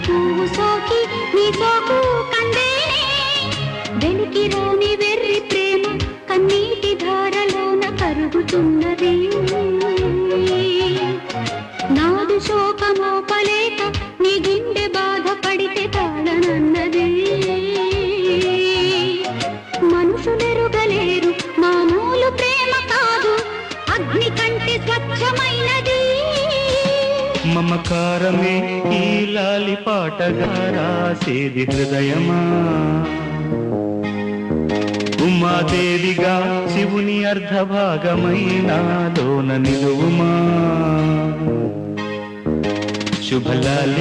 పువ్వు సోకి నీ సోకు కందేనే వెలికి రాని వెర్రి ప్రేమ కన్నీటి ధారలోన కరుగుతున్నది నాదు శోకమోపలేక నీ గుండె బాధపడితే తాళనన్నది మనుషులెరుగలేరు మామూలు ప్రేమ కాదు అగ్ని కంటే స్వచ్ఛమైనది మమకారమే ఈ లాలి పాటగా రాసేది హృదయమా ఉమాదేవిగా శివుని అర్ధభాగమైనాలోన నిలువుమా శుభలాలి